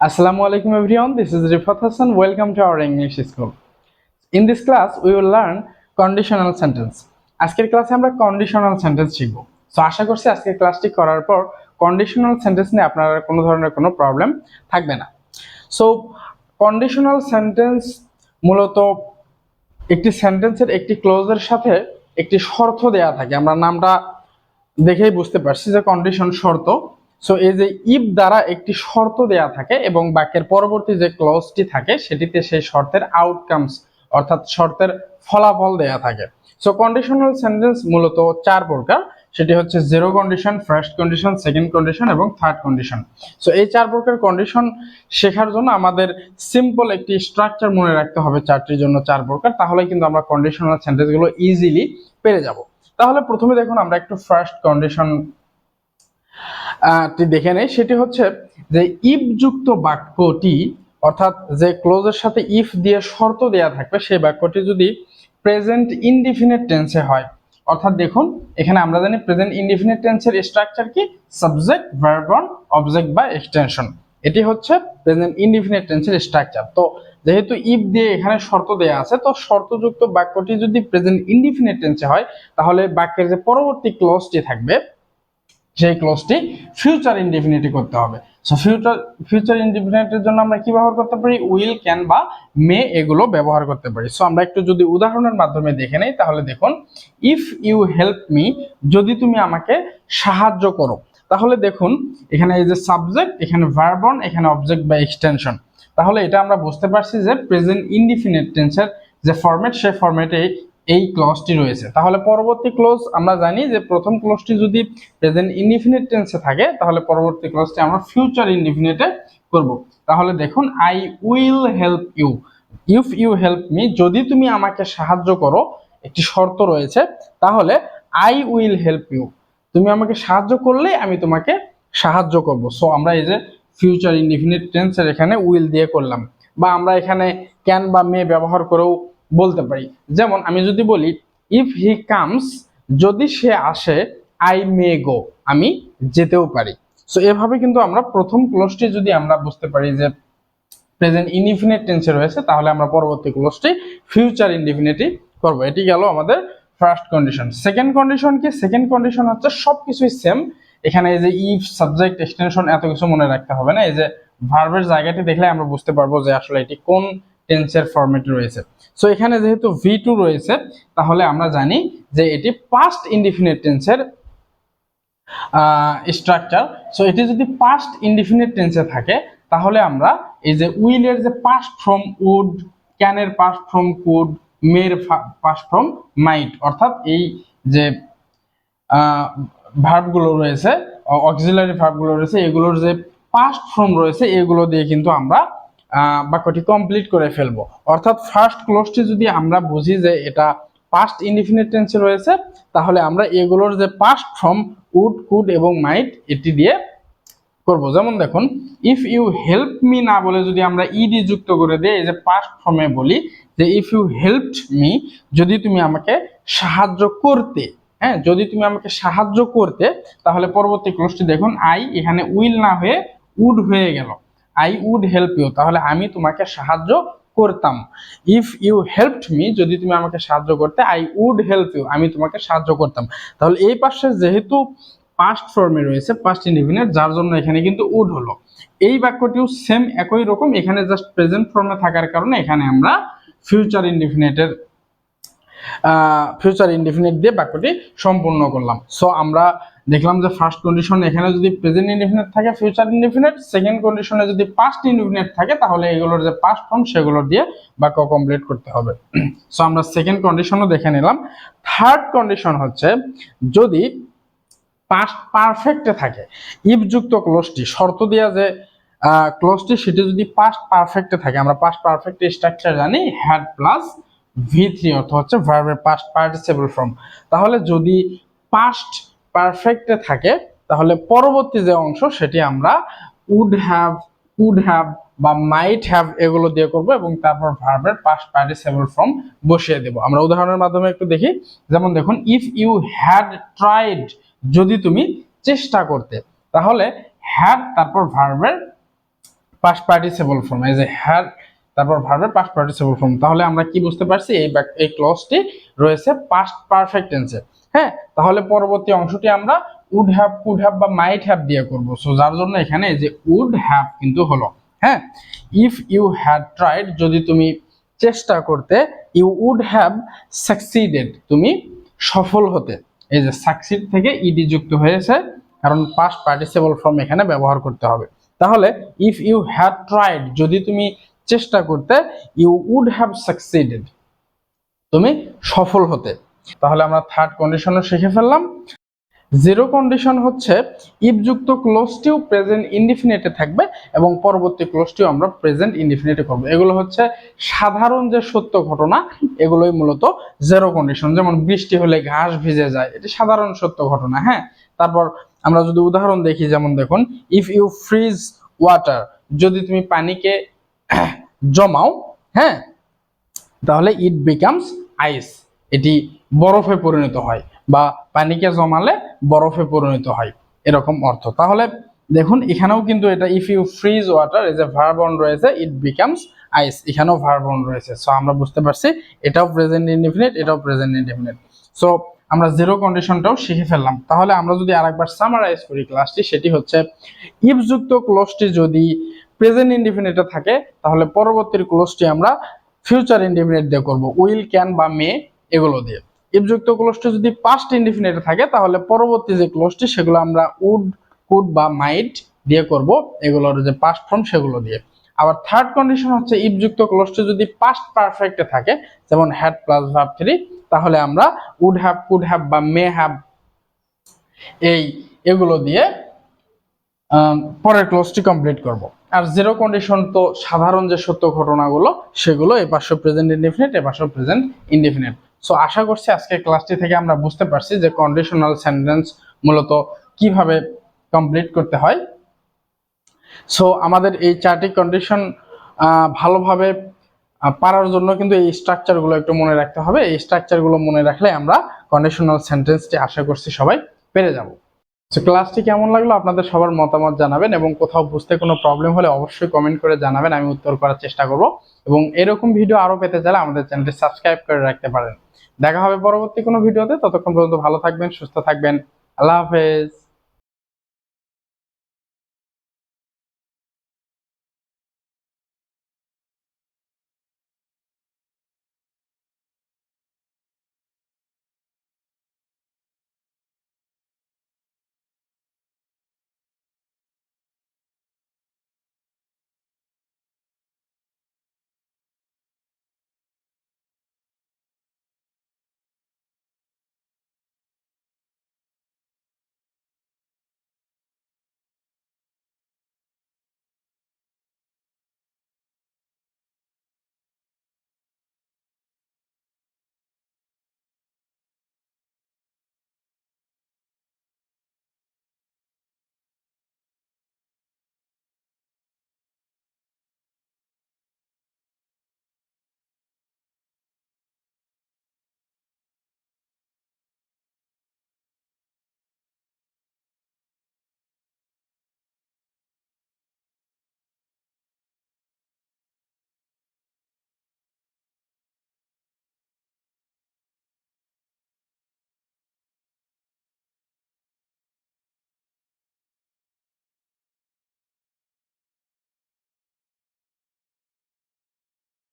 Assalamu alaikum everyone, this is Rifat Hassan. Welcome to our English school. In this class, we will learn conditional sentence. আজকের ক্লাসে আমরা conditional sentence শিখব। So আশা করছি আজকের ক্লাসটি করার পর কন্ডিশনাল সেন্টেন্স নিয়ে আপনার কোনো ধরনের কোনো প্রবলেম থাকবে না। সো কন্ডিশনাল সেন্টেন্স মূলত একটি সেন্টেন্সের একটি ক্লজের সাথে একটি শর্ত দেয়া থাকে। আমরা নামটা দেখেই বুঝতে পারছি যে কন্ডিশন শর্ত। সো এই যে ইফ দ্বারা একটি শর্ত দেয়া থাকে এবং বাক্যের পরবর্তী যে ক্লজটি থাকে সেটিতে সেই শর্তের আউটকামস অর্থাৎ শর্তের ফলাফল দেয়া থাকে। সো কন্ডিশনাল সেন্টেন্স মূলত চার প্রকার, সেটি হচ্ছে zero condition, first condition, second condition এবং থার্ড কন্ডিশন। সো এই চার প্রকার কন্ডিশন শেখার জন্য আমাদের সিম্পল একটি স্ট্রাকচার মনে রাখতে হবে, চারটির জন্য চার প্রকার, তাহলে কিন্তু আমরা কন্ডিশনাল সেন্টেন্সগুলো ইজিলি পেরে যাব। তাহলে প্রথমে দেখুন আমরা একটু ফার্স্ট কন্ডিশন দেখে নেই। সেটি হচ্ছে যে ইফ যুক্ত বাক্যটি অর্থাৎ যে ক্লোজের সাথে ইফ দিয়ে শর্ত দেয়া থাকবে সেই বাক্যটি যদি প্রেজেন্ট ইনডিফিনিট টেন্সে হয়, অর্থাৎ দেখুন এখানে আমরা জানি প্রেজেন্ট ইনডিফিনিট টেন্সের স্ট্রাকচার কি, সাবজেক্ট, ভার্ব, অবজেক্ট বা এক্সটেনশন। এটি হচ্ছে প্রেজেন্ট ইনডিফিনিট টেন্সের স্ট্রাকচার। তো যেহেতু ইফ দিয়ে এখানে শর্ত দেয়া আছে, তো শর্তযুক্ত বাক্যটি যদি প্রেজেন্ট ইনডিফিনিট টেন্সে হয় তাহলে বাক্যের যে পরবর্তী ক্লজটি থাকবে সেই ক্লজটি ফিউচার ইনডিফিনিটে করতে হবে। সো ফিউচার ইনডিফিনিটের জন্য আমরা কি ব্যবহার করতে পারি, উইল, ক্যান বা মে এগুলো ব্যবহার করতে পারি। সো আমরা একটু যদি উদাহরণের মাধ্যমে দেখে নেই তাহলে দেখুন, ইফ ইউ হেল্প মি, যদি তুমি আমাকে সাহায্য করো। তাহলে দেখুন এখানে এই যে সাবজেক্ট, এখানে ভার্ব, এখানে অবজেক্ট বা এক্সটেনশন। তাহলে এটা আমরা বুঝতে পারছি যে প্রেজেন্ট ইনডিফিনিট টেন্সের যে ফরম্যাট সেই ফরম্যাটে এই ক্লজটি রয়েছে। তাহলে পরবর্তী ক্লজ আমরা জানি যে প্রথম ক্লজটি যদি প্রেজেন্ট ইনডিফিনিট টেন্সে থাকে তাহলে পরবর্তী ক্লজটি আমরা ফিউচার ইনডিফিনিটে করব। তাহলে দেখুন, I will help you, if you help me, যদি তুমি আমাকে সাহায্য করো, একটি শর্ত রয়েছে। তাহলে আই উইল হেল্প ইউ, তুমি আমাকে সাহায্য করলে আমি তোমাকে সাহায্য করব। সো আমরা এই যে ফিউচার ইনডিফিনিট টেন্সের এখানে উইল দিয়ে করলাম, বা আমরা এখানে ক্যান বা মে ব্যবহার করেও বলতে পারি। যেমন আমি যদি বলি ইফ হি কামস, যদি সে আসে, আই মে গো, আমি যেতেও পারি। সো এভাবে কিন্তু আমরা প্রথম ক্লজটি যদি আমরা বুঝতে পারি যে প্রেজেন্ট ইনডিফিনিট টেন্সে রয়েছে তাহলে আমরা পরবর্তী ক্লজটি ফিউচার ইনডিফিনিটই করব। এটি গেল আমাদের ফার্স্ট কন্ডিশন। সেকেন্ড কন্ডিশন কি, সেকেন্ড কন্ডিশন হচ্ছে সবকিছুই সেম। এখানে এই যে ইফ, সাবজেক্ট, এক্সটেনশন এত কিছু মনে রাখতে হবে না। এই যে ভার্বের জায়গাটি দেখলে আমরা বুঝতে পারবো যে আসলে এটি কোন টেন্সের ফরম্যাটে রয়েছে। সো এখানে যেহেতু V2 রয়েছে তাহলে আমরা জানি যে এটি পাস্ট ইনডিফিনিট টেন্সের স্ট্রাকচার। সো এটি যদি পাস্ট ইনডিফিনিট টেন্সে থাকে তাহলে আমরা এই যে উইলের যে পাস্ট ফ্রম উড, ক্যানের পাস্ট ফ্রম কুড, মের পাস্ট ফ্রম মাইট, অর্থাৎ এই যে ভার্বগুলো রয়েছে, অক্সিলারি ভার্বগুলো রয়েছে, এগুলোর যে পাস্ট ফর্ম রয়েছে এগুলো দিয়ে কিন্তু আমরা বাক্যটি কমপ্লিট করে ফেলবো। অর্থাৎ ফার্স্ট ক্লোজটি যদি আমরা বুঝি যে এটা পাস্ট ইনডিফিনিট টেন্সে রয়েছে তাহলে আমরা এগুলোর যে পাস্ট ফর্ম উড, কুড এবং মাইট এটি দিয়ে করব। যেমন দেখুন, ইফ ইউ হেল্প মি না বলে যদি আমরা ইডি যুক্ত করে দিই, এই যে পাস্ট ফর্মে বলি যে ইফ ইউ হেল্পড মি, যদি তুমি আমাকে সাহায্য করতে, হ্যাঁ, যদি তুমি আমাকে সাহায্য করতে, তাহলে পরবর্তী ক্লোজটি দেখুন, আই এখানে উইল না হয়ে উড হয়ে গেল, আই উড হেল্প ইউ, তাহলে আমি তোমাকে সাহায্য করতাম। ইফ ইউ হেল্পড মি, যদি তুমি আমাকে সাহায্য করতে, আই উড হেল্প ইউ, আমি তোমাকে সাহায্য করতাম। তাহলে এই পাশে যেহেতু পাস্ট ফর্মে রয়েছে, পাস্ট ইনডিফিনিট, যার জন্য এখানে কিন্তু উড হলো। এই বাক্যটিও সেম একই রকম, এখানে জাস্ট প্রেজেন্ট ফর্মে থাকার কারণে এখানে আমরা ফিউচার ইনডিফিনিট দিয়ে বাক্যটি সম্পূর্ণ করলাম। সো আমরা দেখলাম যে ফার্স্ট কন্ডিশন এখানে যদি প্রেজেন্ট ইনডিফিনিট থাকে ফিউচার ইনডিফিনিট, সেকেন্ড কন্ডিশনে যদি পাস্ট ইনডিফিনিট থাকে তাহলে এগুলোর যে পাস্ট ফর্ম সেগুলোর দিয়ে বাক্য কমপ্লিট করতে হবে। সো আমরা সেকেন্ড কন্ডিশনও দেখে নিলাম। থার্ড কন্ডিশন হচ্ছে যদি পাস্ট পারফেক্টে থাকে, ইফ যুক্ত ক্লোজটি, শর্ত দেয়া যে ক্লোজটি সেটি যদি পাস্ট পারফেক্টে থাকে, আমরা পাস্ট পারফেক্ট স্ট্রাকচার জানি হ্যাড প্লাস V3, অর্থ হচ্ছে ভার্বের পাস্ট পার্টিসিপল ফর্ম। তাহলে যদি পাস্ট পারফেক্টে থাকে তাহলে পরবর্তী যে অংশ সেটি আমরা উড হ্যাভ, কুড হ্যাভ বা মাইট হ্যাভ এগুলো দিয়ে করব এবং তারপর ভার্বের পাস্ট পার্টিসিপল ফর্ম বসিয়ে দেব। আমরা উদাহরণের মাধ্যমে একটু দেখি। যেমন দেখুন, ইফ ইউ হ্যাড ট্রাইড, যদি তুমি চেষ্টা করতে, তাহলে হ্যাড তারপর ভার্বের পাস্ট পার্টিসিপল ফর্ম, এই যে হ্যাড তারপর ভার্বের পাস্ট পার্টিসিপল ফর্ম। তাহলে আমরা কি বুঝতে পারছি, এই ক্লজটি রয়েছে পাস্ট পারফেক্ট টেন্সে। হ্যাঁ, তাহলে পরবর্তী অংশটি আমরা উড হ্যাভ, কুড হ্যাভ বা মাইট হ্যাভ দিয়ে করব। সো যার জন্য এখানে এই যে উড হ্যাভ কিন্তু হলো। হ্যাঁ, ইফ ইউ হ্যাড ট্রাইড, যদি তুমি চেষ্টা করতে, ইউ উড হ্যাভ সাকসিডেড, তুমি সফল হতে। এই যে সাকসিড থেকে ইডি যুক্ত হয়েছে, কারণ পাস্ট পার্টিসিপল ফর্ম এখানে ব্যবহার করতে হবে। তাহলে ইফ ইউ হ্যাড ট্রাইড, যদি তুমি চেষ্টা করতে, ইউ উড হ্যাভ সাকসিডেড, তুমি সফল হতে। তাহলে আমরা থার্ড কন্ডিশনও শিখে ফেললাম। জিরো কন্ডিশন হচ্ছে ইফ যুক্ত ক্লোজটিও প্রেজেন্ট ইনডিফিনিটে থাকবে এবং পরবর্তী ক্লোজটিও আমরা প্রেজেন্ট ইনডিফিনিটে করব। এগুলো হচ্ছে সাধারণ যে সত্য ঘটনা, এগুলোই মূলত জিরো কন্ডিশন। যেমন বৃষ্টি হলে ঘাস ভিজে যায়, এটি সাধারণ সত্য ঘটনা। হ্যাঁ, তারপর আমরা যদি উদাহরণ দেখি, যেমন দেখুন, ইফ ইউ ফ্রিজ ওয়াটার, যদি তুমি পানিকে জমাও, হ্যাঁ, তাহলে ইট বিকামস আইস, এটি বরফে পরিণত হয়, বা পানিকে জমালে বরফে পরিণত হয়, এরকম অর্থ। তাহলে দেখুন এখানেও কিন্তু এটা ইফ ইউ ফ্রিজ ওয়াটার, এই যে ভার্ব অন রয়েছে, ইট বিকামস আইস, এখানেও ভার্ব অন রয়েছে। সো আমরা বুঝতে পারছি এটাও প্রেজেন্ট ইনডিফিনিট, এটাও প্রেজেন্ট ইনডিফিনিট। সো আমরা জিরো কন্ডিশনটাও শিখে ফেললাম। তাহলে আমরা যদি আরেকবার সামারাইজ করি ক্লাসটি, সেটি হচ্ছে ইফ যুক্ত ক্লোজটি যদি প্রেজেন্ট ইনডিফিনিটে থাকে, তাহলে পরবর্তী ক্লোজটি আমরা ফিউচার ইনডিফিনিট দিয়ে করব, উইল, ক্যান বা মে, এগুলো দিয়ে। ইফ যুক্ত ক্লোজটি যদি পাস্ট ইনডিফিনিটে থাকে, তাহলে পরবর্তী যে ক্লোজটি সেগুলো আমরা উড, কুড বা মাইট দিয়ে করব, এগুলোর যে পাস্ট ফর্ম সেগুলো দিয়ে। আবার থার্ড কন্ডিশন হচ্ছে ইফ যুক্ত ক্লোজটি যদি পাস্ট পারফেক্টে থাকে, যেমন হ্যাড প্লাস ভার্ব 3, তাহলে আমরা উড হ্যাভ, কুড হ্যাভ বা মে হ্যাভ, এগুলো দিয়ে পরের ক্লোজটি কমপ্লিট করব। আর জিরো কন্ডিশন তো সাধারণ যে সত্য ঘটনাগুলো, সেগুলো এ পাশে প্রেজেন্ট ইনডিফিনিট, এ পাশে প্রেজেন্ট ইনডিফিনিট। সো আশা করছি আজকের ক্লাসটি থেকে আমরা বুঝতে পারছি যে কন্ডিশনাল সেন্টেন্স মূলত কিভাবে কমপ্লিট করতে হয়। সো আমাদের এই চারটি কন্ডিশন ভালোভাবে পারার জন্য কিন্তু এই স্ট্রাকচারগুলো একটু মনে রাখতে হবে। এই স্ট্রাকচারগুলো মনে রাখলে আমরা কন্ডিশনাল সেন্টেন্সটি আশা করছি সবাই পেরে যাব। তো ক্লাসটি কেমন লাগলো আপনাদের সবার মতামত জানাবেন, এবং কোথাও বুঝতে কোনো প্রবলেম হলে অবশ্যই কমেন্ট করে জানাবেন, আমি উত্তর করার চেষ্টা করব। এবং এরকম ভিডিও আরো পেতে চাইলে আমাদের চ্যানেলটি সাবস্ক্রাইব করে রাখতে পারেন। দেখা হবে পরবর্তী কোনো ভিডিওতে, ততক্ষণ পর্যন্ত ভালো থাকবেন, সুস্থ থাকবেন। আল্লাহ হাফেজ।